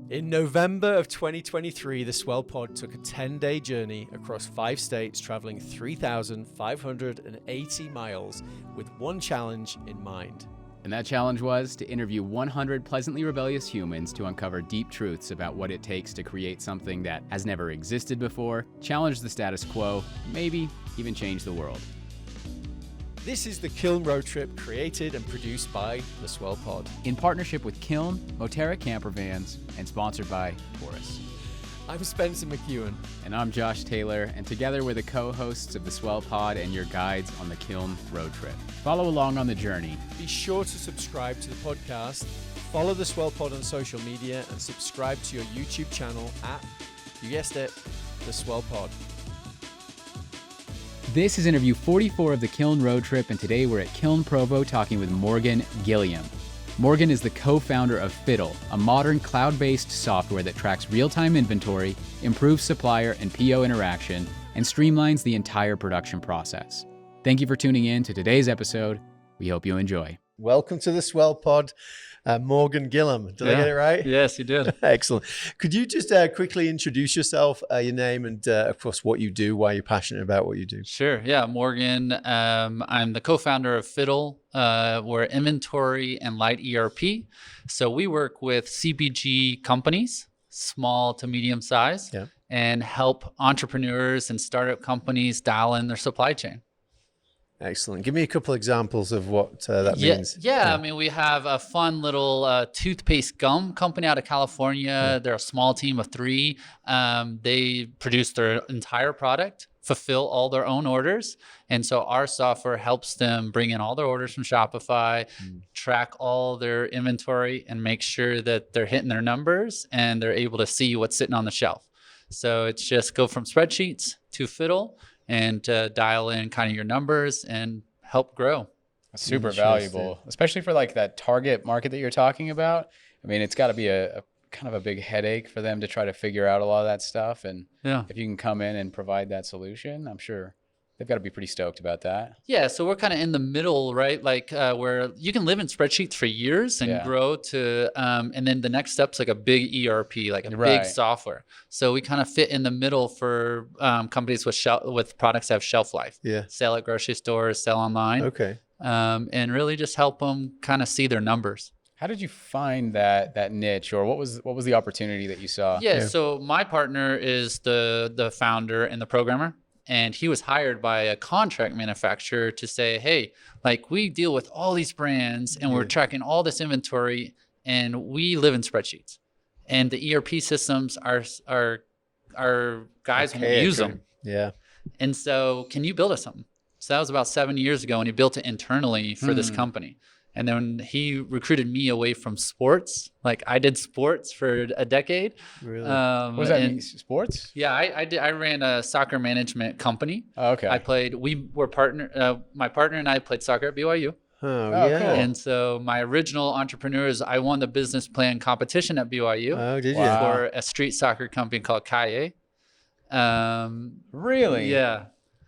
In November of 2023, the Swell Pod took a 10-day journey across 5 states, traveling 3,580 miles with one challenge in mind. And that challenge was to interview 100 pleasantly rebellious humans to uncover deep truths about what it takes to create something that has never existed before, challenge the status quo, maybe even change the world. This is the Kiln Road Trip, created and produced by the Swell Pod. In partnership with Kiln, Moterra Camper Vans, and sponsored by Taurus. I'm Spencer McKeown. And I'm Josh Taylor, and together we're the co-hosts of the Swell Pod and your guides on the Kiln Road Trip. Follow along on the journey. Be sure to subscribe to the podcast, follow the Swell Pod on social media, and subscribe to your YouTube channel at, you guessed it, the Swell Pod. This is interview 44 of the Kiln Road Trip, and today we're at Kiln Provo talking with Morgan Gilliam. Morgan is the co-founder of Fiddle, a modern cloud-based software that tracks real-time inventory, improves supplier and PO interaction, and streamlines the entire production process. Thank you for tuning in to today's episode. We hope you enjoy. Welcome to the Swell Pod, Morgan Gilliam. Did I get it right? Yes, you did. Excellent. Could you just quickly introduce yourself, your name, and of course what you do, why you're passionate about what you do? Sure. Yeah, Morgan. I'm the co-founder of Fiddle. We're inventory and light ERP. So we work with CPG companies, small to medium size, and help entrepreneurs and startup companies dial in their supply chain. Excellent. Give me a couple examples of what that means. Yeah, I mean, we have a fun little toothpaste gum company out of California. They're a small team of 3. They produce their entire product, fulfill all their own orders. And so our software helps them bring in all their orders from Shopify, track all their inventory, and make sure that they're hitting their numbers and they're able to see what's sitting on the shelf. So it's just go from spreadsheets to Fiddle and dial in kind of your numbers and help grow. That's super valuable, especially for like that target market that you're talking about. I mean, it's got to be a kind of a big headache for them to try to figure out a lot of that stuff. And if you can come in and provide that solution, I'm sure they've got to be pretty stoked about that. Yeah, so we're kind of in the middle, right? Like where you can live in spreadsheets for years and grow to, and then the next step's like a big ERP, like a big software. So we kind of fit in the middle for companies with products that have shelf life. Yeah, sell at grocery stores, sell online. Okay, and really just help them kind of see their numbers. How did you find that niche, or what was the opportunity that you saw? Yeah, so my partner is the founder and the programmer. And he was hired by a contract manufacturer to say, hey, like we deal with all these brands and we're tracking all this inventory and we live in spreadsheets. And the ERP systems our guys won't use them. Yeah. And so can you build us something? So that was about 7 years ago, and he built it internally for this company. And then he recruited me away from sports. Like I did sports for a decade. Really? What does that mean? Sports? Yeah, I ran a soccer management company. Oh, okay. My partner and I played soccer at BYU. Oh, yeah. Cool. And so my original entrepreneurs, I won the business plan competition at BYU. Oh, did you? For a street soccer company called Kaye. Really? Yeah.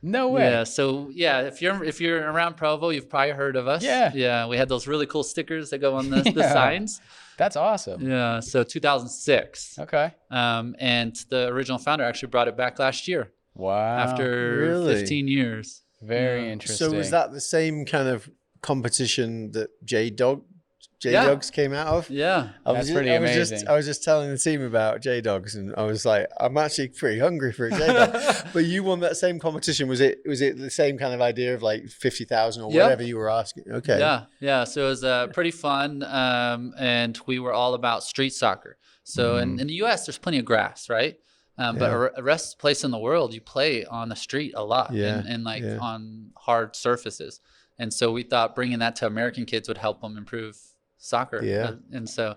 No way. Yeah. So if you're around Provo, you've probably heard of us. Yeah. Yeah. We had those really cool stickers that go on the signs. That's awesome. Yeah. So 2006. Okay. And the original founder actually brought it back last year. Wow. After 15 years. Very interesting. So was that the same kind of competition that J-Dogs came out of? Yeah. That's pretty amazing. I was just telling the team about J-Dogs, and I was like, I'm actually pretty hungry for a J-Dog. But you won that same competition. Was it the same kind of idea of like 50,000 or whatever you were asking? Okay. Yeah. So it was pretty fun, and we were all about street soccer. So in the U.S., there's plenty of grass, right? But the rest of the place in the world, you play on the street a lot and on hard surfaces. And so we thought bringing that to American kids would help them improve soccer. Yeah. And so,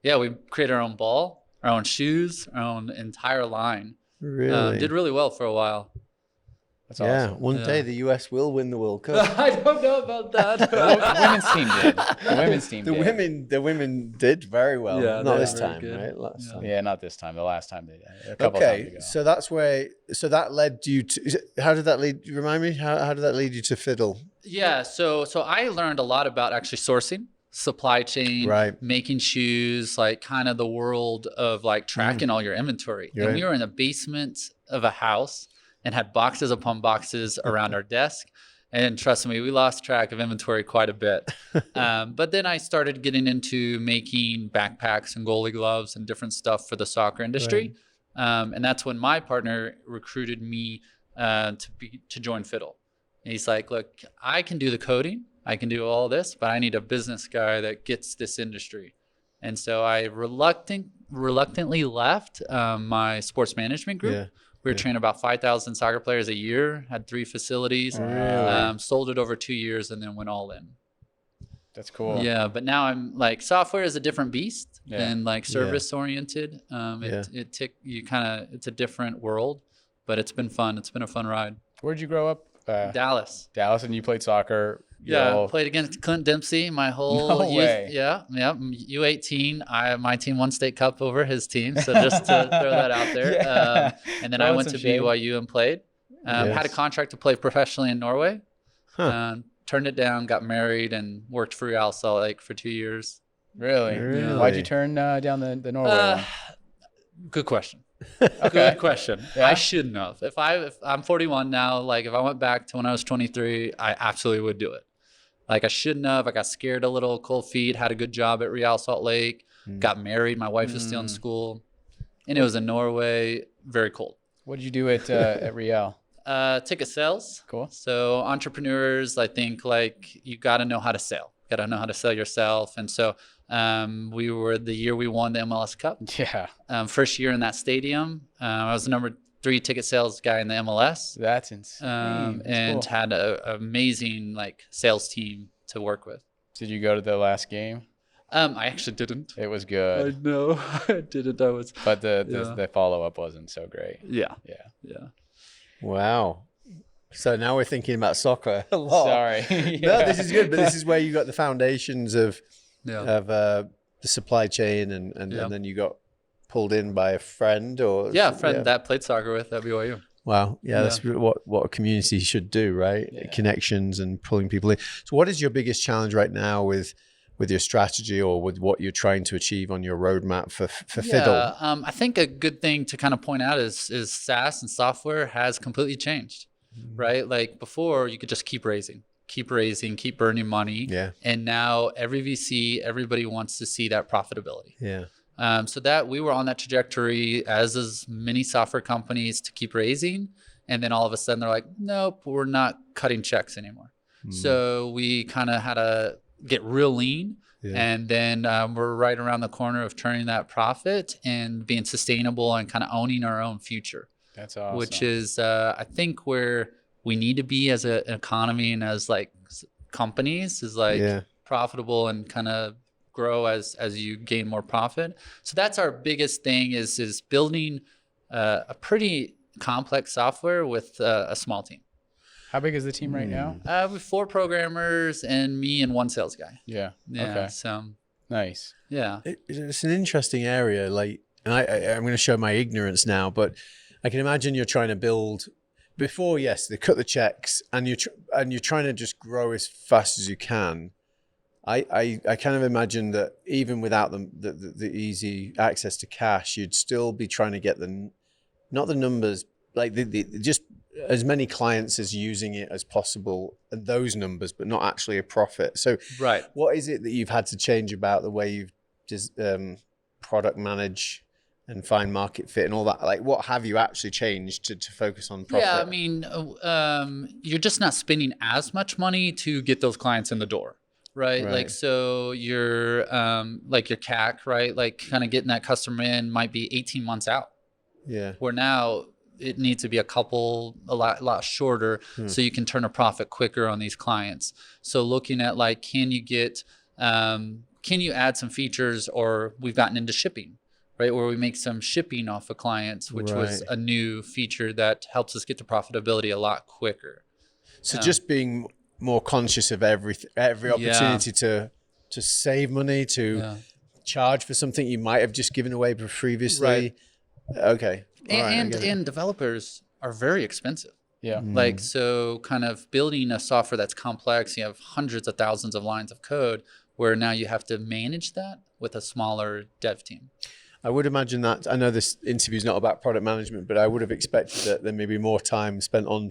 we created our own ball, our own shoes, our own entire line. Really? Did really well for a while. That's awesome. One day the US will win the World Cup. I don't know about that. The women's team did. The women did very well. Yeah, not this time, good. right? Last time. Yeah, not this time. The last time they did. A couple times ago. So that led you to. How did that lead? Remind me. How did that lead you to Fiddle? Yeah. So I learned a lot about actually sourcing. supply chain, Right. making shoes, like kind of the world of like tracking all your inventory. And we were in the basement of a house and had boxes upon boxes around our desk. And trust me, we lost track of inventory quite a bit. But then I started getting into making backpacks and goalie gloves and different stuff for the soccer industry. Right. And that's when my partner recruited me to join Fiddle. And he's like, look, I can do the coding. I can do all this, but I need a business guy that gets this industry. And so I reluctantly left my sports management group. Yeah. We were training about 5,000 soccer players a year, had 3 facilities, sold it over 2 years, and then went all in. That's cool. Yeah, but now I'm like, software is a different beast than like service oriented. It's a different world, but it's been fun. It's been a fun ride. Where'd you grow up? Dallas. Dallas, and you played soccer. Yeah, played against Clint Dempsey my whole youth. Way. Yeah. U18. My team won state cup over his team, so just to throw that out there. And then I went to BYU and played. Had a contract to play professionally in Norway. Turned it down, got married, and worked for Real Salt Lake for 2 years. Really? Yeah. Why'd you turn down the Norway one? Good question. Okay. Good question. Yeah. I shouldn't have. If I'm 41 now, like if I went back to when I was 23, I absolutely would do it. Like I shouldn't have. I got scared a little, cold feet, had a good job at Real Salt Lake, got married. My wife was still in school, and it was in Norway, very cold. What did you do at Real? Ticket sales. Cool. So entrepreneurs, I think like you got to know how to sell. Got to know how to sell yourself. And so we were the year we won the MLS Cup. Yeah. First year in that stadium. I was the number 3 ticket sales guy in the MLS. That's insane. And cool. Had an amazing like sales team to work with. Did you go to the last game? I actually didn't. It was good. I know. I didn't. But the follow-up wasn't so great. Yeah. Wow. So now we're thinking about soccer a lot. Sorry. No, this is good, but this is where you got the foundations of the supply chain, and then you got pulled in by a friend or friend that played soccer with at BYU. Wow. Yeah, that's what a community should do, right? Yeah. Connections and pulling people in. So what is your biggest challenge right now with your strategy or with what you're trying to achieve on your roadmap for Fiddle? I think a good thing to kind of point out is SaaS and software has completely changed, right? Like before, you could just keep raising, keep burning money. Yeah. And now every VC, everybody wants to see that profitability. Yeah. So that we were on that trajectory as many software companies to keep raising. And then all of a sudden they're like, nope, we're not cutting checks anymore. So we kind of had to get real lean. Yeah. And then we're right around the corner of turning that profit and being sustainable and kind of owning our own future. That's awesome. Which is, I think, where we need to be as an economy and as like companies is like profitable and kind of grow as you gain more profit. So that's our biggest thing is building a pretty complex software with a small team. How big is the team right now? We have 4 programmers and me and 1 sales guy. Yeah. Okay. So nice. Yeah. It's an interesting area. Like, and I'm going to show my ignorance now, but I can imagine you're trying to build. Before, yes, they cut the checks, and you're trying to just grow as fast as you can. I kind of imagine that even without the easy access to cash, you'd still be trying to get not the numbers, like just as many clients as using it as possible, and those numbers, but not actually a profit. So what is it that you've had to change about the way you've just product manage and find market fit and all that? Like, what have you actually changed to focus on profit? Yeah, I mean, you're just not spending as much money to get those clients in the door. Right. Like, so your CAC, right? Like kind of getting that customer in might be 18 months out. Yeah. Where now it needs to be a lot shorter so you can turn a profit quicker on these clients. So looking at like, can you add some features, or we've gotten into shipping, right? Where we make some shipping off of clients, which was a new feature that helps us get to profitability a lot quicker. So just being more conscious of every opportunity to save money, to charge for something you might have just given away previously. Okay. And developers are very expensive. Yeah. Like, so kind of building a software that's complex, you have hundreds of thousands of lines of code. where now you have to manage that with a smaller dev team. I would imagine that, I know this interview is not about product management, but I would have expected that there may be more time spent on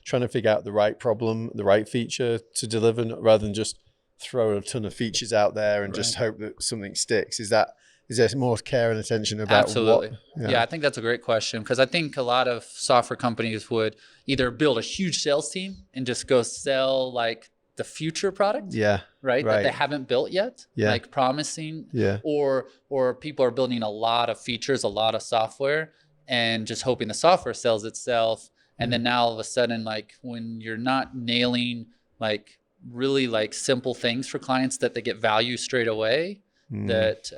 trying to figure out the right problem, the right feature to deliver, rather than just throw a ton of features out there and just hope that something sticks. Is there more care and attention about Absolutely. Yeah, I think that's a great question, because I think a lot of software companies would either build a huge sales team and just go sell like the future product, right, that they haven't built yet, like promising, or people are building a lot of features, a lot of software, and just hoping the software sells itself. And then now all of a sudden, like when you're not nailing like really like simple things for clients that they get value straight away, that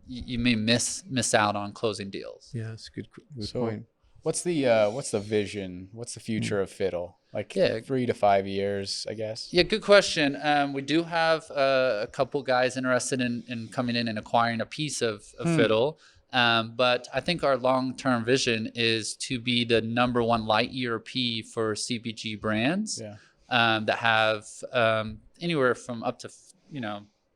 you may miss out on closing deals. Yeah, that's a good point. What's the vision? What's the future of Fiddle? Like 3 to 5 years, I guess. Yeah, good question. We do have a couple guys interested in coming in and acquiring a piece of Fiddle. But I think our long-term vision is to be the #1 light ERP for CPG brands that have anywhere from up to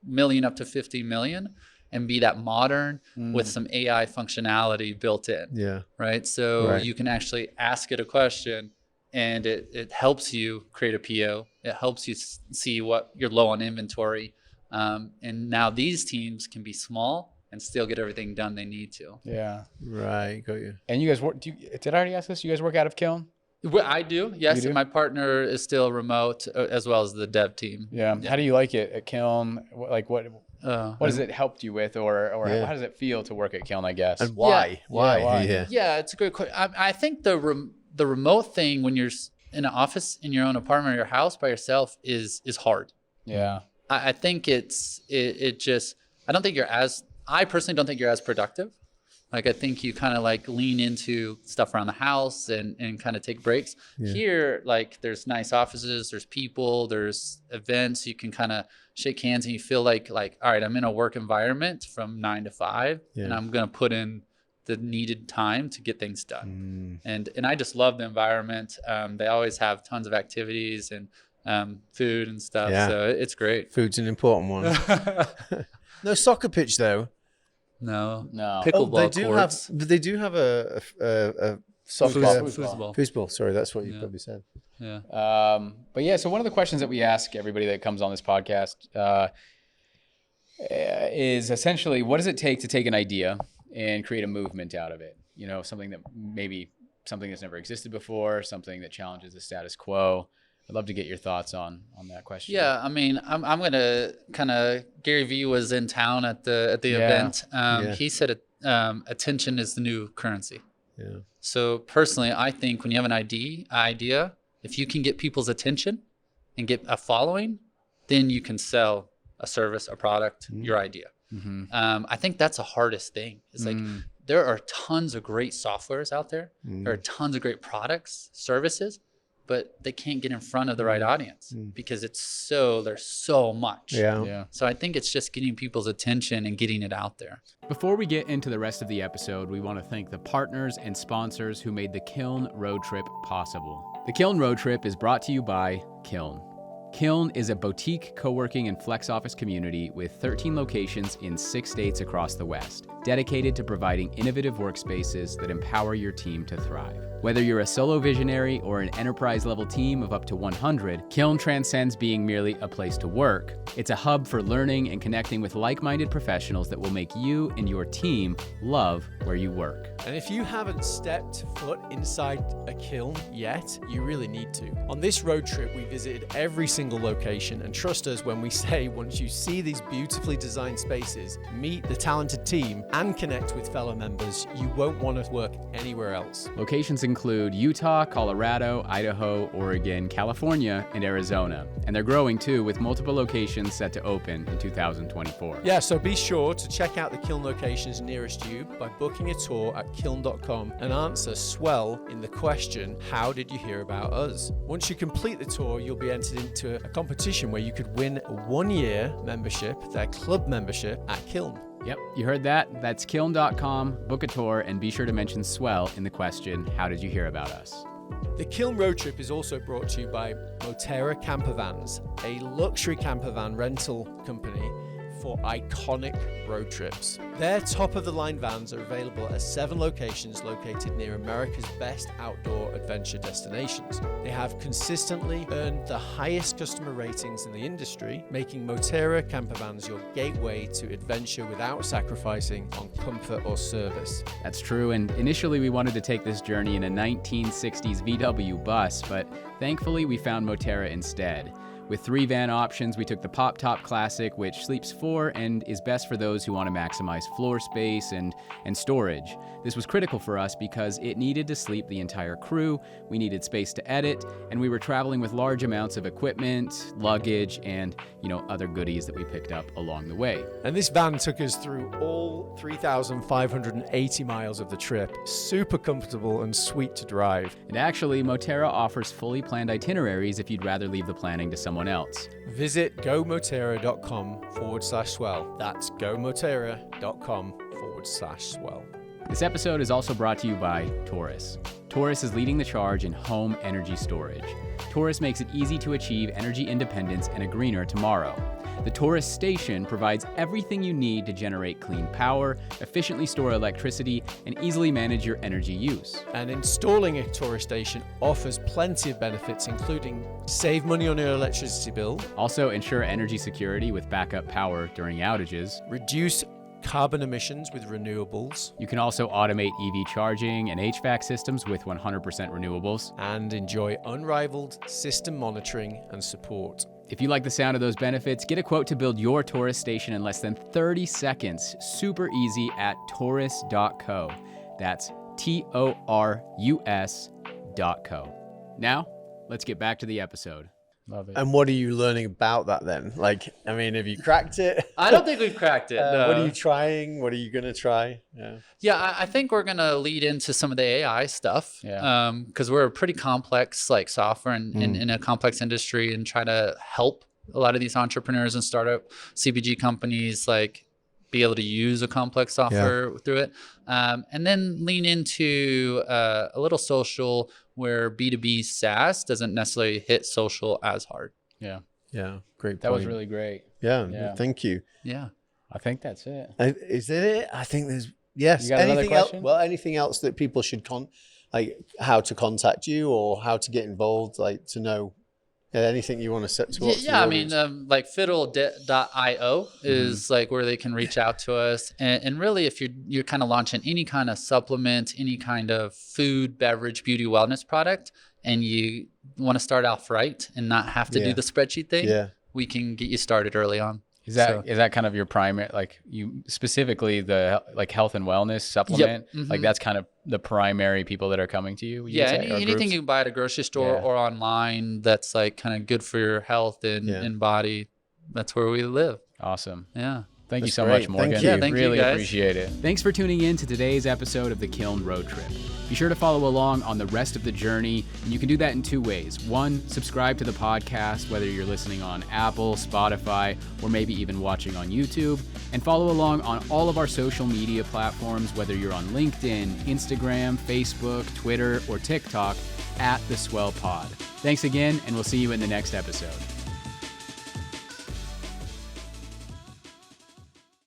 million up to 50 million, and be that modern with some AI functionality built in. Yeah. Right. So you can actually ask it a question, and it helps you create a PO. It helps you see what you're low on inventory. And now these teams can be small and still get everything done they need to. Yeah. Right. Got you. And you guys work, did I already ask this? You guys work out of Kiln? I do. Yes. And my partner is still remote, as well as the dev team. Yeah. How do you like it at Kiln? Like what has it helped you with, or how does it feel to work at Kiln, I guess? And why? Why? Yeah, it's a great question. I think the remote thing, when you're in an office in your own apartment or your house by yourself, is hard. Yeah. I think it just, I personally don't think you're as productive. Like, I think you kind of like lean into stuff around the house and kind of take breaks. Here, like, there's nice offices, there's people, there's events. You can kind of shake hands and you feel like, all right, I'm in a work environment from 9 to 5 and I'm going to put in the needed time to get things done. And I just love the environment. They always have tons of activities and food and stuff. So it's great. Food's an important one. No soccer pitch though. No. Pickleball courts. They do have a foosball. Sorry, that's what you probably said. Yeah. But yeah, so one of the questions that we ask everybody that comes on this podcast is essentially, what does it take to take an idea and create a movement out of it? You know, something that's never existed before, something that challenges the status quo. I'd love to get your thoughts on that question. Yeah, I mean, I'm gonna kind of, Gary Vee was in town at the event. He said attention is the new currency. Yeah. So personally, I think when you have an idea, if you can get people's attention and get a following, then you can sell a service, a product, your idea. I think that's the hardest thing. It's like, there are tons of great softwares out there. There are tons of great products, services, but they can't get in front of the right audience because there's so much. Yeah. So I think it's just getting people's attention and getting it out there. Before we get into the rest of the episode, we want to thank the partners and sponsors who made the Kiln Road Trip possible. The Kiln Road Trip is brought to you by Kiln. Kiln is a boutique co-working and flex office community with 13 locations in 6 states across the West, dedicated to providing innovative workspaces that empower your team to thrive. Whether you're a solo visionary or an enterprise-level team of up to 100, Kiln transcends being merely a place to work. It's a hub for learning and connecting with like-minded professionals that will make you and your team love where you work. And if you haven't stepped foot inside a kiln yet, you really need to. On this road trip, we visited every single location, and trust us when we say, once you see these beautifully designed spaces, meet the talented team, and connect with fellow members, you won't want to work anywhere else. Locations include Utah, Colorado, Idaho, Oregon, California, and Arizona. And they're growing too, with multiple locations set to open in 2024. Yeah, so be sure to check out the Kiln locations nearest you by booking a tour at Kiln.com and answer Swell in the question, how did you hear about us? Once you complete the tour, you'll be entered into a competition where you could win a 1-year membership, their club membership at Kiln. Yep, you heard that. That's Kiln.com. Book a tour and be sure to mention Swell in the question, how did you hear about us? The Kiln Road Trip is also brought to you by Moterra Campervans, a luxury campervan rental company for iconic road trips. Their top-of-the-line vans are available at 7 locations located near America's best outdoor adventure destinations. They have consistently earned the highest customer ratings in the industry, making Moterra Campervans your gateway to adventure without sacrificing on comfort or service. That's true, and initially we wanted to take this journey in a 1960s VW bus, but thankfully we found Moterra instead. With 3 van options, we took the Pop Top Classic, which sleeps 4 and is best for those who want to maximize floor space and storage. This was critical for us because it needed to sleep the entire crew, we needed space to edit, and we were traveling with large amounts of equipment, luggage, and other goodies that we picked up along the way. And this van took us through all 3,580 miles of the trip. Super comfortable and sweet to drive. And actually, Moterra offers fully planned itineraries if you'd rather leave the planning to someone else. Visit gomoterra.com/swell. That's gomoterra.com/swell. This episode is also brought to you by Taurus. Taurus is leading the charge in home energy storage. Taurus makes it easy to achieve energy independence and a greener tomorrow. The Taurus station provides everything you need to generate clean power, efficiently store electricity, and easily manage your energy use. And installing a Taurus station offers plenty of benefits, including save money on your electricity bill, Also, ensure energy security with backup power during outages. reduce carbon emissions with renewables, You can also automate EV charging and HVAC systems with 100% renewables. and enjoy unrivaled system monitoring and support. If you like the sound of those benefits, get a quote to build your Taurus station in less than 30 seconds. Super easy at taurus.co. That's TORUS.co. Now, let's get back to the episode. Love it. And what are you learning about that then? Have you cracked it? I don't think we've cracked it. No. What are you trying? What are you going to try? Yeah. Yeah, I think we're gonna lead into some of the AI stuff. Yeah. Because we're a pretty complex software in a complex industry, and try to help a lot of these entrepreneurs and startup CPG companies be able to use a complex software through it. And then lean into a little social, where B2B SaaS doesn't necessarily hit social as hard. Yeah. Yeah. Great. That was point. really great. Yeah. Thank you. Yeah. I think that's it. Is it? I think there's yes. You got another Anything else? question? Well, anything else that people should how to contact you or how to get involved, to know anything you want to set to us? Yeah, I mean, Fiddle.io is where they can reach out to us. And really, if you're kind of launching any kind of supplement, any kind of food, beverage, beauty, wellness product, and you want to start off right and not have to do the spreadsheet thing, we can get you started early on. Is that kind of your primary, you specifically the health and wellness supplement? Yep. Mm-hmm. That's kind of the primary people that are coming to you? Anything you can buy at a grocery store or online that's kind of good for your health and body. That's where we live. Awesome. Yeah. Thank you so much, Morgan. Thank you. Yeah, thank you, really guys. appreciate it. Thanks for tuning in to today's episode of the Kiln Road Trip. Be sure to follow along on the rest of the journey, and you can do that in 2 ways. 1, subscribe to the podcast, whether you're listening on Apple, Spotify, or maybe even watching on YouTube, and follow along on all of our social media platforms, whether you're on LinkedIn, Instagram, Facebook, Twitter, or TikTok, at the Swell Pod. Thanks again, and we'll see you in the next episode.